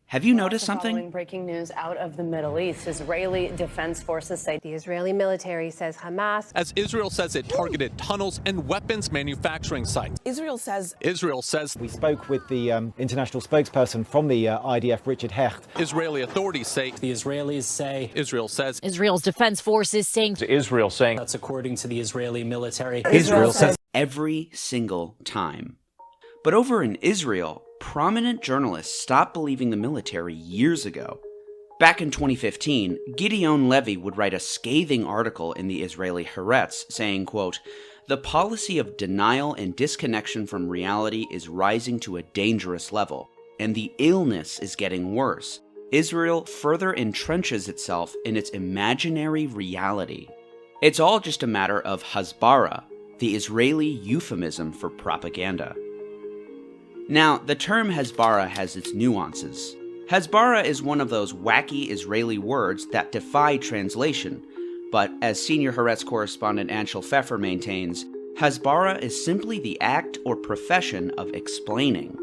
Have you noticed something? Following breaking news out of the Middle East, Israeli defense forces say the Israeli military says Hamas, as Israel says it targeted tunnels and weapons manufacturing sites. Israel says we spoke with the international spokesperson from the IDF, Richard Hecht. Israeli authorities say the Israelis say Israel says Israel's defense forces saying that's according to the Israeli military. Israel says every single time. But over in Israel, prominent journalists stopped believing the military years ago. Back in 2015, Gideon Levy would write a scathing article in the Israeli Haaretz saying, quote, "The policy of denial and disconnection from reality is rising to a dangerous level, and the illness is getting worse. Israel further entrenches itself in its imaginary reality. It's all just a matter of Hasbara, the Israeli euphemism for propaganda." Now, the term Hasbara has its nuances. Hasbara is one of those wacky Israeli words that defy translation, but as senior Haaretz correspondent Anshel Pfeffer maintains, Hasbara is simply the act or profession of explaining.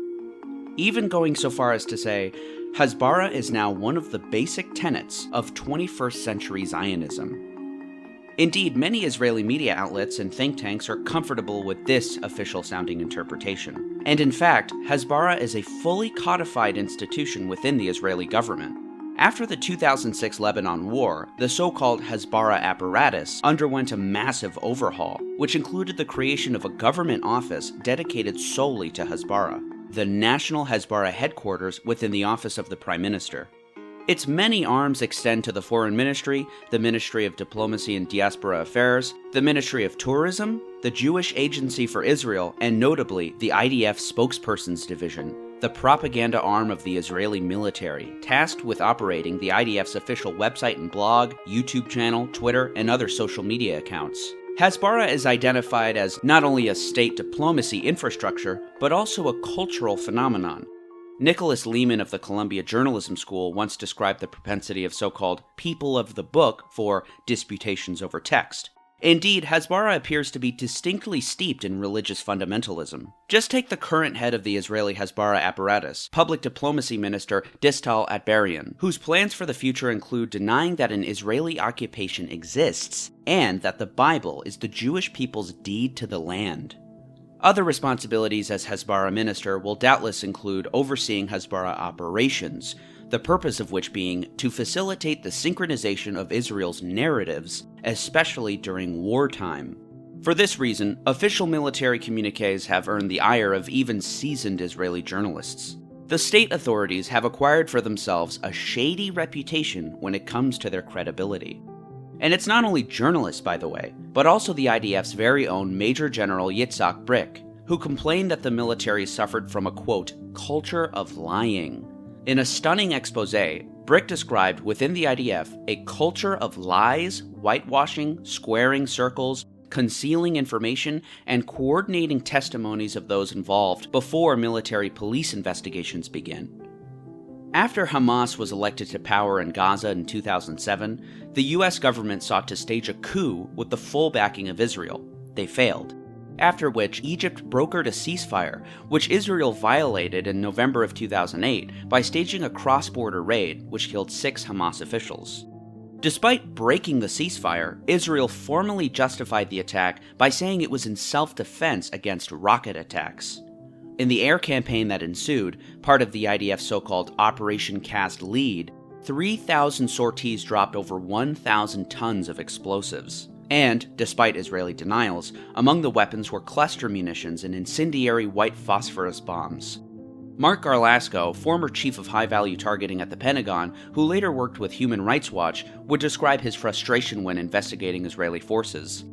Even going so far as to say, Hasbara is now one of the basic tenets of 21st century Zionism. Indeed, many Israeli media outlets and think tanks are comfortable with this official-sounding interpretation. And in fact, Hasbara is a fully codified institution within the Israeli government. After the 2006 Lebanon War, the so-called Hasbara apparatus underwent a massive overhaul, which included the creation of a government office dedicated solely to Hasbara, the National Hasbara Headquarters within the Office of the Prime Minister. Its many arms extend to the Foreign Ministry, the Ministry of Diplomacy and Diaspora Affairs, the Ministry of Tourism, the Jewish Agency for Israel, and notably, the IDF Spokespersons Division, the propaganda arm of the Israeli military, tasked with operating the IDF's official website and blog, YouTube channel, Twitter, and other social media accounts. Hasbara is identified as not only a state diplomacy infrastructure, but also a cultural phenomenon. Nicholas Lehman of the Columbia Journalism School once described the propensity of so-called people of the book for disputations over text. Indeed, Hasbara appears to be distinctly steeped in religious fundamentalism. Just take the current head of the Israeli Hasbara apparatus, Public Diplomacy Minister Distal Atbarian, whose plans for the future include denying that an Israeli occupation exists and that the Bible is the Jewish people's deed to the land. Other responsibilities as Hasbara minister will doubtless include overseeing Hasbara operations, the purpose of which being to facilitate the synchronization of Israel's narratives, especially during wartime. For this reason, official military communiques have earned the ire of even seasoned Israeli journalists. The state authorities have acquired for themselves a shady reputation when it comes to their credibility. And it's not only journalists, by the way, but also the IDF's very own Major General Yitzhak Brick, who complained that the military suffered from a, quote, culture of lying. In a stunning expose, Brick described within the IDF a culture of lies, whitewashing, squaring circles, concealing information, and coordinating testimonies of those involved before military police investigations begin. After Hamas was elected to power in Gaza in 2007, the US government sought to stage a coup with the full backing of Israel. They failed. After which, Egypt brokered a ceasefire, which Israel violated in November of 2008 by staging a cross-border raid, which killed 6 Hamas officials. Despite breaking the ceasefire, Israel formally justified the attack by saying it was in self-defense against rocket attacks. In the air campaign that ensued, part of the IDF's so-called Operation Cast Lead, 3,000 sorties dropped over 1,000 tons of explosives. And, despite Israeli denials, among the weapons were cluster munitions and incendiary white phosphorus bombs. Mark Garlasco, former chief of high-value targeting at the Pentagon, who later worked with Human Rights Watch, would describe his frustration when investigating Israeli forces.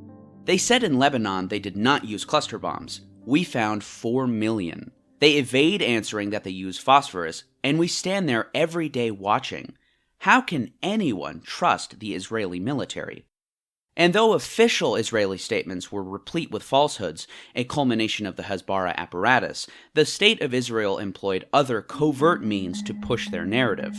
They said in Lebanon they did not use cluster bombs. We found 4 million. They evade answering that they use phosphorus, and we stand there every day watching. How can anyone trust the Israeli military? And though official Israeli statements were replete with falsehoods, a culmination of the Hasbara apparatus, the State of Israel employed other covert means to push their narrative.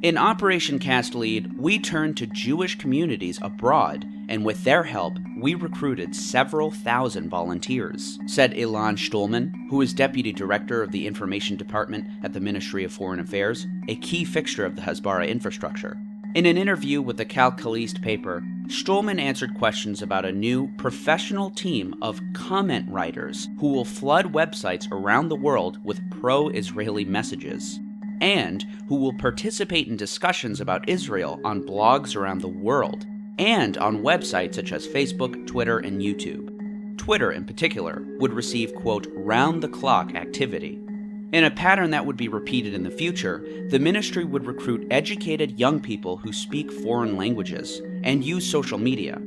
In Operation Cast Lead, we turned to Jewish communities abroad, and with their help, we recruited several thousand volunteers, said Ilan Stolman, who is deputy director of the information department at the Ministry of Foreign Affairs, a key fixture of the Hasbara infrastructure. In an interview with the Kalkalist paper, Stolman answered questions about a new professional team of comment writers who will flood websites around the world with pro-Israeli messages, and who will participate in discussions about Israel on blogs around the world, and on websites such as Facebook, Twitter, and YouTube. Twitter, in particular, would receive, quote, round-the-clock activity. In a pattern that would be repeated in the future, the ministry would recruit educated young people who speak foreign languages and use social media.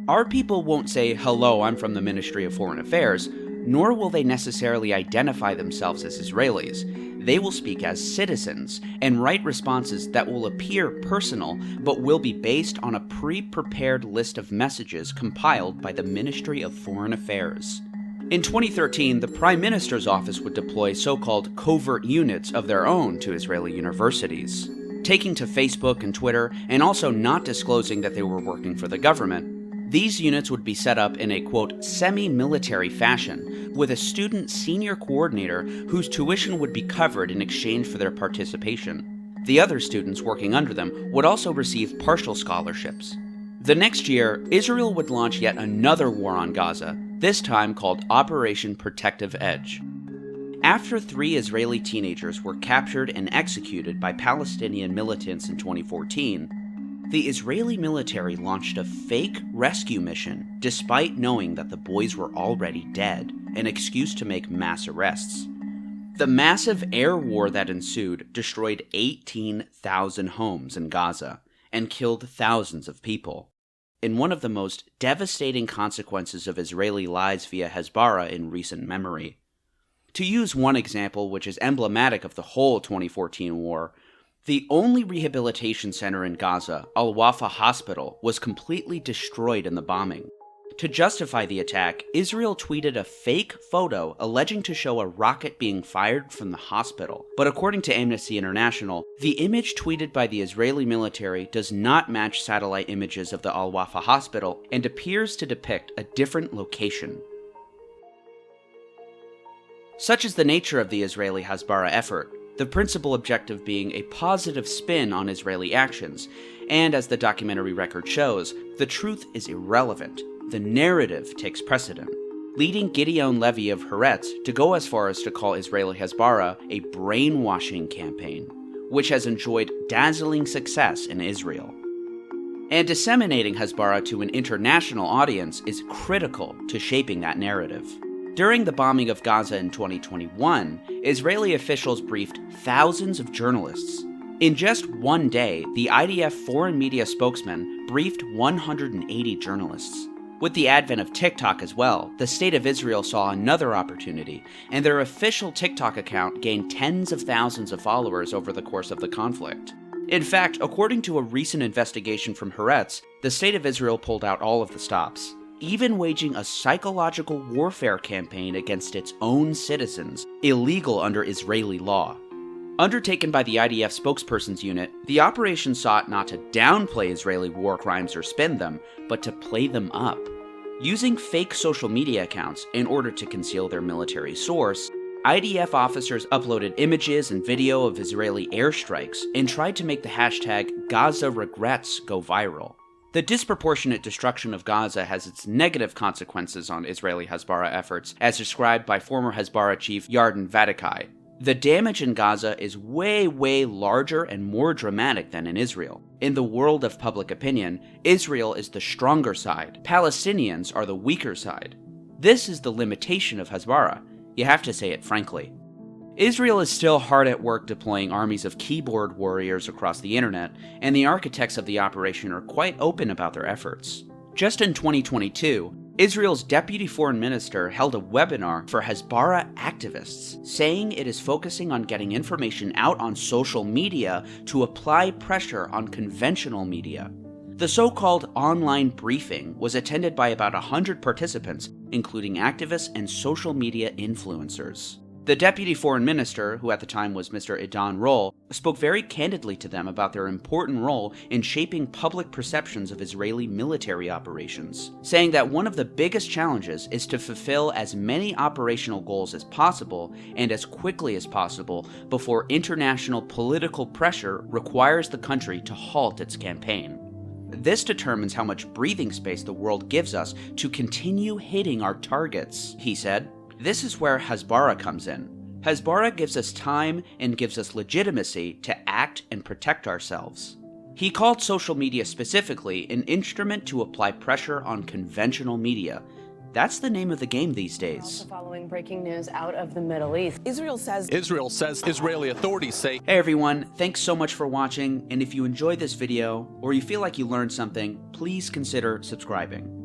Our people won't say, hello, I'm from the Ministry of Foreign Affairs, nor will they necessarily identify themselves as Israelis. They will speak as citizens and write responses that will appear personal but will be based on a pre-prepared list of messages compiled by the Ministry of Foreign Affairs. In 2013, the Prime Minister's office would deploy so-called covert units of their own to Israeli universities, taking to Facebook and Twitter and also not disclosing that they were working for the government. These units would be set up in a, quote, semi-military fashion, with a student senior coordinator whose tuition would be covered in exchange for their participation. The other students working under them would also receive partial scholarships. The next year, Israel would launch yet another war on Gaza, this time called Operation Protective Edge. After 3 Israeli teenagers were captured and executed by Palestinian militants in 2014, the Israeli military launched a fake rescue mission despite knowing that the boys were already dead, an excuse to make mass arrests. The massive air war that ensued destroyed 18,000 homes in Gaza and killed thousands of people. In one of the most devastating consequences of Israeli lies via Hasbara in recent memory. To use one example which is emblematic of the whole 2014 war, the only rehabilitation center in Gaza, Al-Wafa Hospital, was completely destroyed in the bombing. To justify the attack, Israel tweeted a fake photo alleging to show a rocket being fired from the hospital. But according to Amnesty International, the image tweeted by the Israeli military does not match satellite images of the Al-Wafa Hospital and appears to depict a different location. Such is the nature of the Israeli Hasbara effort, the principal objective being a positive spin on Israeli actions, and as the documentary record shows, the truth is irrelevant. The narrative takes precedent, leading Gideon Levy of Haaretz to go as far as to call Israeli Hasbara a brainwashing campaign, which has enjoyed dazzling success in Israel. And disseminating Hasbara to an international audience is critical to shaping that narrative. During the bombing of Gaza in 2021, Israeli officials briefed thousands of journalists. In just one day, the IDF foreign media spokesman briefed 180 journalists. With the advent of TikTok as well, the State of Israel saw another opportunity, and their official TikTok account gained tens of thousands of followers over the course of the conflict. In fact, according to a recent investigation from Haaretz, the State of Israel pulled out all of the stops, even waging a psychological warfare campaign against its own citizens, illegal under Israeli law. Undertaken by the IDF spokesperson's unit, the operation sought not to downplay Israeli war crimes or spin them, but to play them up. Using fake social media accounts in order to conceal their military source, IDF officers uploaded images and video of Israeli airstrikes and tried to make the hashtag Gaza Regrets go viral. The disproportionate destruction of Gaza has its negative consequences on Israeli Hasbara efforts, as described by former Hasbara chief Yarden Vadikai. The damage in Gaza is way larger and more dramatic than in Israel. In the world of public opinion, Israel is the stronger side. Palestinians are the weaker side. This is the limitation of Hasbara. You have to say it frankly. Israel is still hard at work deploying armies of keyboard warriors across the internet, and the architects of the operation are quite open about their efforts. Just in 2022, Israel's deputy foreign minister held a webinar for Hasbara activists, saying it is focusing on getting information out on social media to apply pressure on conventional media. The so-called online briefing was attended by about 100 participants, including activists and social media influencers. The deputy foreign minister, who at the time was Mr. Idan Rol, spoke very candidly to them about their important role in shaping public perceptions of Israeli military operations, saying that one of the biggest challenges is to fulfill as many operational goals as possible and as quickly as possible before international political pressure requires the country to halt its campaign. This determines how much breathing space the world gives us to continue hitting our targets, he said. This is where Hasbara comes in. Hasbara gives us time and gives us legitimacy to act and protect ourselves. He called social media specifically an instrument to apply pressure on conventional media. That's the name of the game these days. Also following breaking news out of the Middle East. Israel says Israeli authorities say. Hey everyone, thanks so much for watching, and if you enjoyed this video, or you feel like you learned something, please consider subscribing.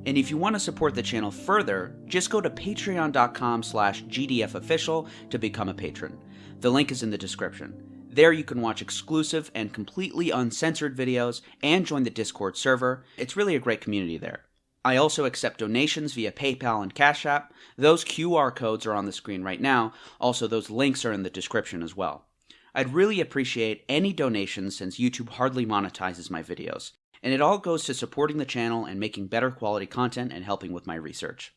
And if you want to support the channel further, just go to patreon.com/GDFofficial to become a patron. The link is in the description. There you can watch exclusive and completely uncensored videos and join the Discord server. It's really a great community there. I also accept donations via PayPal and Cash App. Those QR codes are on the screen right now. Also, those links are in the description as well. I'd really appreciate any donations since YouTube hardly monetizes my videos. And it all goes to supporting the channel and making better quality content and helping with my research.